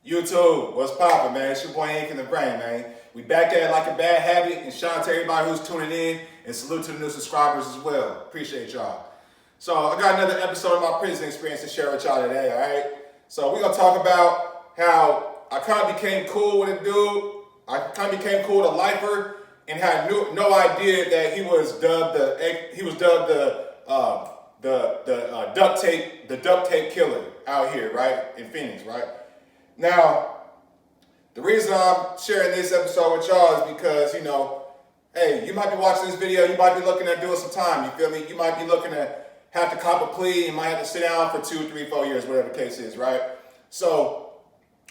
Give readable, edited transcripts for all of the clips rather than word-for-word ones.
YouTube, what's poppin', man? It's your boy Ink in the Brain, man. We back at it like a bad habit, and shout out to everybody who's tuning in, and salute to the new subscribers as well. Appreciate y'all. So I got another episode of my prison experience to share with y'all today, all right? So we're gonna talk about how I kind of became cool with a dude. I kind of became cool with a lifer, and had no idea that he was dubbed the duct tape killer out here, right, in Phoenix, right? Now, the reason I'm sharing this episode with y'all is because, hey, you might be watching this video, you might be looking at doing some time, you feel me? You might be looking at have to cop a plea, you might have to sit down for 2, 3, 4 years, whatever the case is, right? So,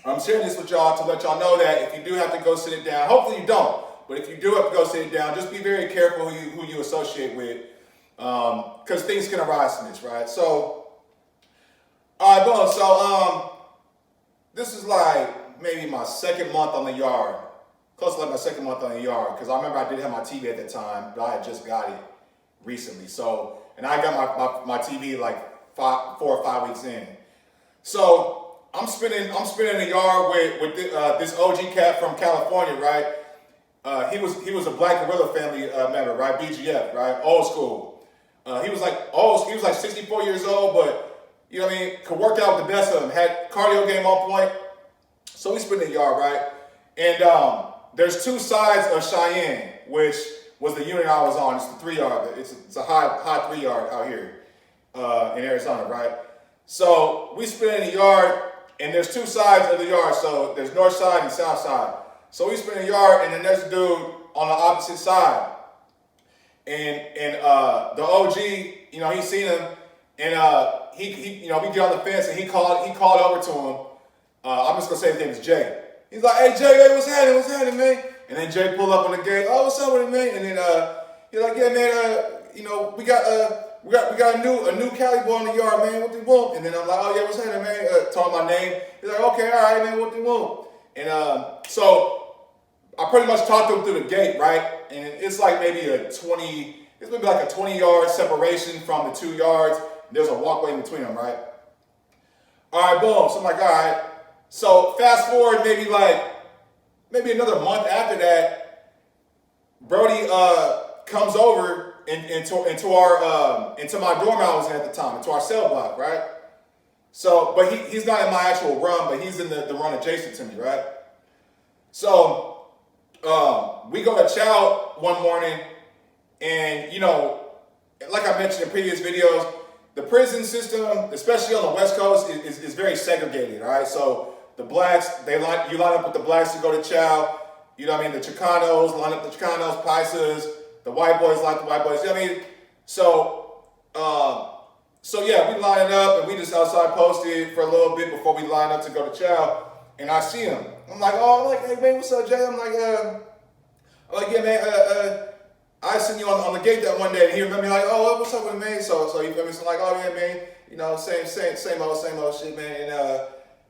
I'm sharing this with y'all to let y'all know that if you do have to go sit it down, hopefully you don't, but if you do have to go sit it down, just be very careful who you associate with, because things can arise from this, right? So, all right, boom, so, this is like maybe my second month on the yard. Close to like my second month on the yard. Because I remember I did have my TV at the time, but I had just got it recently. So, and I got my TV like 4 or 5 weeks in. So I'm spinning the yard with this OG cat from California, right? He was a Black Gorilla family member, right? BGF, right? Old school. He was like 64 years old, but you know what I mean? Could work out with the best of them. Had cardio game on point. So we spin the yard, right? And there's 2 sides of Cheyenne, which was the unit I was on. It's the 3 yard. It's a high 3 yard out here in Arizona, right? So we spin in the yard, and there's 2 sides of the yard. So there's north side and south side. So we spin the yard, and then there's a dude on the opposite side. And the OG, he seen him, and he we get on the fence, and he called over to him. I'm just gonna say his name is Jay. He's like, "Hey Jay, hey, what's happening, man?" And then Jay pulled up on the gate. "Oh, what's up with it, man?" And then he's like, "Yeah, man, we got a new Cali boy in the yard, man. What they want?" And then I'm like, "Oh yeah, what's happening, man?" Told him my name. He's like, "Okay, all right, man, what they want?" And so I pretty much talked to him through the gate, right? And it's like maybe it's maybe like a 20-yard separation from the 2 yards. There's a walkway in between them, right? All right, boom. So I'm like, all right. So fast forward maybe another month after that, Brody comes over into my dorm I was in at the time, into our cell block, right? So, but he's not in my actual run, but he's in the run adjacent to me, right? So we go to chow one morning, and like I mentioned in previous videos, the prison system, especially on the West Coast, is very segregated, all right? So the blacks, you line up with the blacks to go to chow. You know what I mean? The Chicanos line up the Chicanos, Paisas. The white boys like the white boys. You know what I mean? So yeah, we line up, and we just outside posted for a little bit before we line up to go to chow. And I see him. I'm like, hey man, what's up, Jay? I'm like, yeah, man, I seen you on the gate that one day, and he remember me like, "Oh, what's up with me, man?" So you feel me? So like, "Oh yeah, man, same old shit, man." And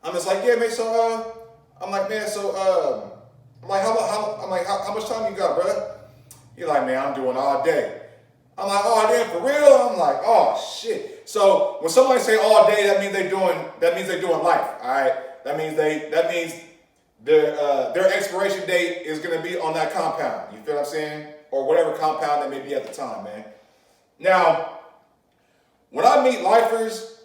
I'm just like, "Yeah, man." So I'm like, "Man, so I'm like, how much time you got, brother?" He's like, "Man, I'm doing all day." I'm like, "Oh damn, for real?" I'm like, "Oh shit." So when somebody say all day, that means they're doing life. All right, that means their expiration date is gonna be on that compound. You feel what I'm saying? Or whatever compound they may be at the time, man. Now, when I meet lifers,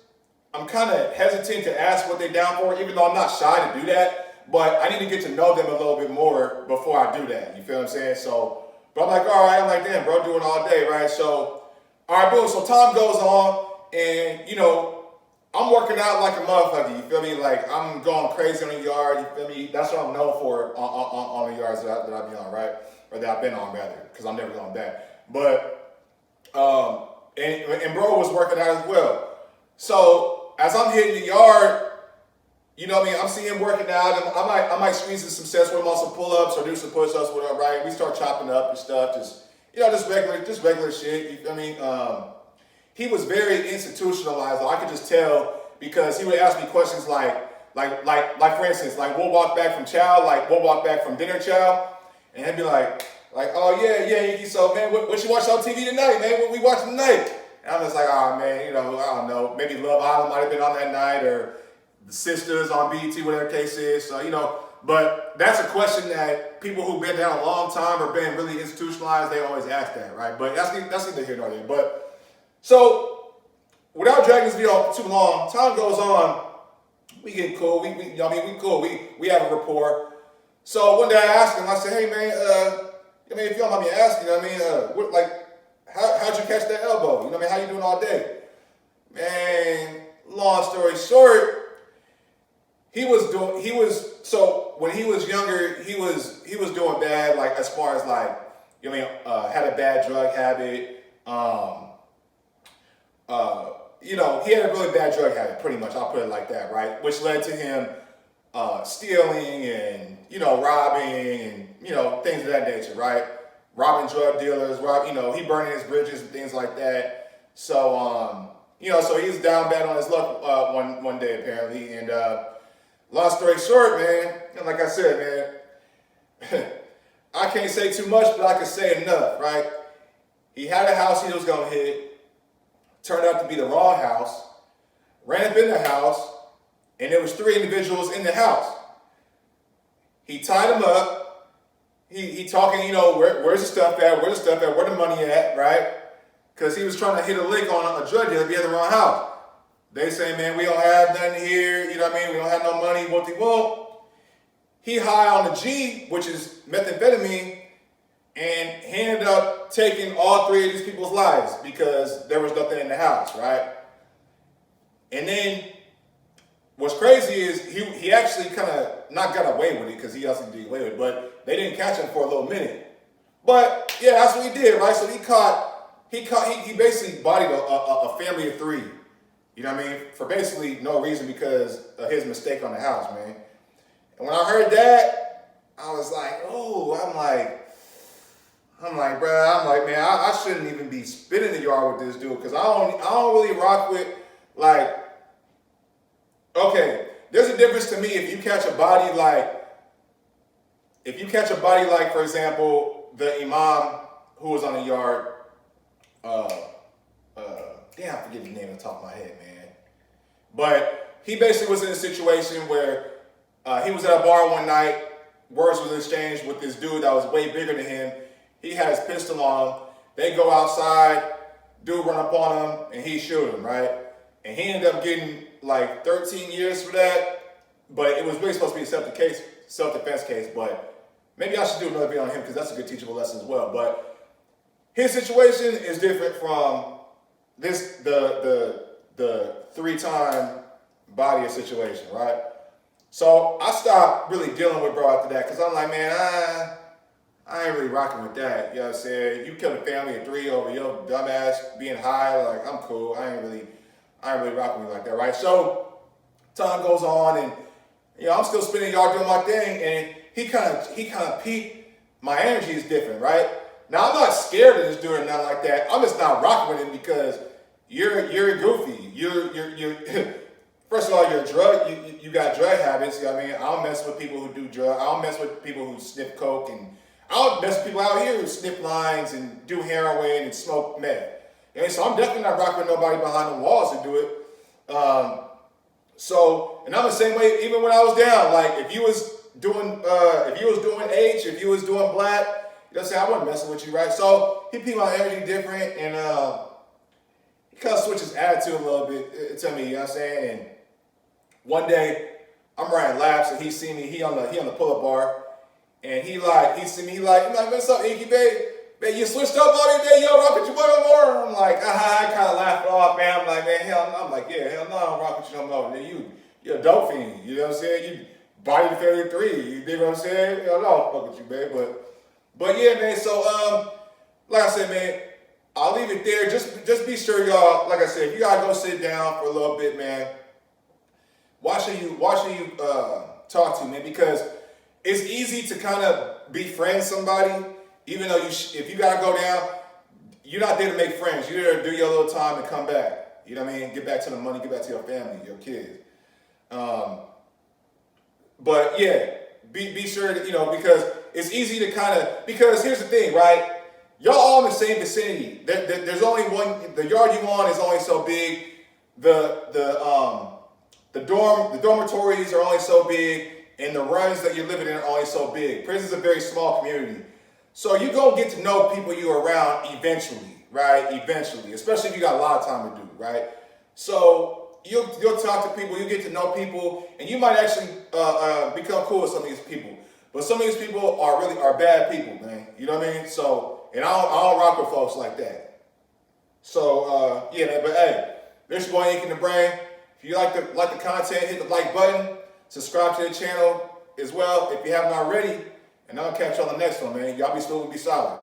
I'm kind of hesitant to ask what they're down for, even though I'm not shy to do that. But I need to get to know them a little bit more before I do that. You feel what I'm saying? So, but I'm like, all right. I'm like, damn, bro, doing all day, right? So, all right, boom. So time goes on, and I'm working out like a motherfucker. You feel me? Like I'm going crazy on the yard. You feel me? That's what I'm known for on the yards that I be on, right? Or that I've been on, rather, because I'm never going back. But, and bro was working out as well. So, as I'm hitting the yard, I'm seeing him working out, and I might squeeze in some sets with him on some pull-ups or do some push-ups, whatever, right? We start chopping up and stuff, just regular shit, you feel me? He was very institutionalized, I could just tell, because he would ask me questions like for instance, like we'll walk back from dinner chow, and he'd be like, "Oh yeah, so man, what you watch on TV tonight, man? What we watching tonight?" And I'm just like, "Oh man, I don't know, maybe Love Island might have been on that night, or the sisters on BET, whatever the case is. So, but that's a question that people who've been down a long time or been really institutionalized, they always ask that, right? But that's neither here nor there. But so without dragging this video on too long, time goes on. We get cool. We cool. We have a rapport. So one day I asked him. I said, "Hey man, if you don't mind me asking, how'd you catch that elbow? How you doing all day?" Man, long story short, so when he was younger, he was doing bad, like as far as had a bad drug habit. He had a really bad drug habit, pretty much. I'll put it like that, right? Which led to him stealing and robbing and things of that nature, right? Robbing drug dealers, he burning his bridges and things like that. So so he was down bad on his luck one day apparently, and long story short, man, like I said, man, I can't say too much, but I can say enough, right? He had a house he was gonna hit. Turned out to be the wrong house, ran up in the house, and there was 3 individuals in the house. He tied them up. He talking, where's the stuff at? Where the money at, right? Because he was trying to hit a lick on a drug dealer, be at the wrong house. They say, man, we don't have nothing here, we don't have no money, what he high on the G, which is methamphetamine, and he ended up taking all 3 of these people's lives because there was nothing in the house, right? And then what's crazy is he actually kind of not got away with it because he also did away with it, but they didn't catch him for a little minute. But yeah, that's what he did, right? So he basically bodied a family of 3, for basically no reason because of his mistake on the house, man. And when I heard that, I was like, oh, I'm like, man, I shouldn't even be spitting the yard with this dude because I don't really rock with, okay, there's a difference to me if you catch a body for example, the imam who was on the yard, damn, I forget his name on the top of my head, man. But he basically was in a situation where he was at a bar one night, words was exchanged with this dude that was way bigger than him. He had his pistol on him. They go outside, dude run up on him, and he shoot him, right? And he ended up getting 13 years for that, but it was really supposed to be a self-defense case, but maybe I should do another video on him because that's a good teachable lesson as well. But his situation is different from the 3-time body situation, right? So I stopped really dealing with bro after that because I'm like, man, I ain't really rocking with that. You know what I'm saying? You killed a family of 3 over your dumbass being high. I'm cool. I ain't really rocking with you like that, right? So time goes on, and I'm still spinning yard doing my thing, and he kind of peaked. My energy is different, right? Now I'm not scared of this dude or nothing like that. I'm just not rocking with him because you're goofy. You're first of all, you're a drug. You got drug habits. I don't mess with people who do drugs. I don't mess with people who sniff coke, and I don't mess with people out here who sniff lines and do heroin and smoke meth. So I'm definitely not rocking with nobody behind the walls to do it. And I'm the same way. Even when I was down, if you was doing H, if you was doing black, I wasn't messing with you, right? So he peeped my energy different, and he kind of switched his attitude a little bit to me. You know what I'm saying? And one day I'm running laps, and he see me. He on the pull-up bar, and he see me. He like, what's up, Iggy, babe? Man, you switched up on me, man. Yo, rock with you no more. I'm like, I kind of laughed it off, man. I'm like, man, hell no. I'm like, yeah, hell no, I don't rock with you no more. Man, you're a dope fiend. You know what I'm saying? You body the 33. You dig what I'm saying? Hell no, I don't fuck with you, man. But yeah, man. So like I said, man, I'll leave it there. Just be sure, y'all. Like I said, if you gotta go sit down for a little bit, man. Why should you talk to, man? Because it's easy to kind of befriend somebody. Even though if you gotta go down, you're not there to make friends. You're there to do your little time and come back. You know what I mean? Get back to the money, get back to your family, your kids. But yeah, be sure that, because it's easy to because here's the thing, right? Y'all all in the same vicinity. There's only one, the yard you on is only so big. The The dormitories are only so big, and the runs that you're living in are only so big. Prison's a very small community. So you go get to know people you're around eventually, right? Eventually, especially if you got a lot of time to do, right? So you'll talk to people, you get to know people, and you might actually become cool with some of these people. But some of these people are bad people, man. You know what I mean? So, and I don't rock with folks like that. So yeah, man. But hey, this is your boy Ink in the Brain. If you like the content, hit the like button. Subscribe to the channel as well if you haven't already. And I'll catch you on the next one, man. Y'all be still be solid.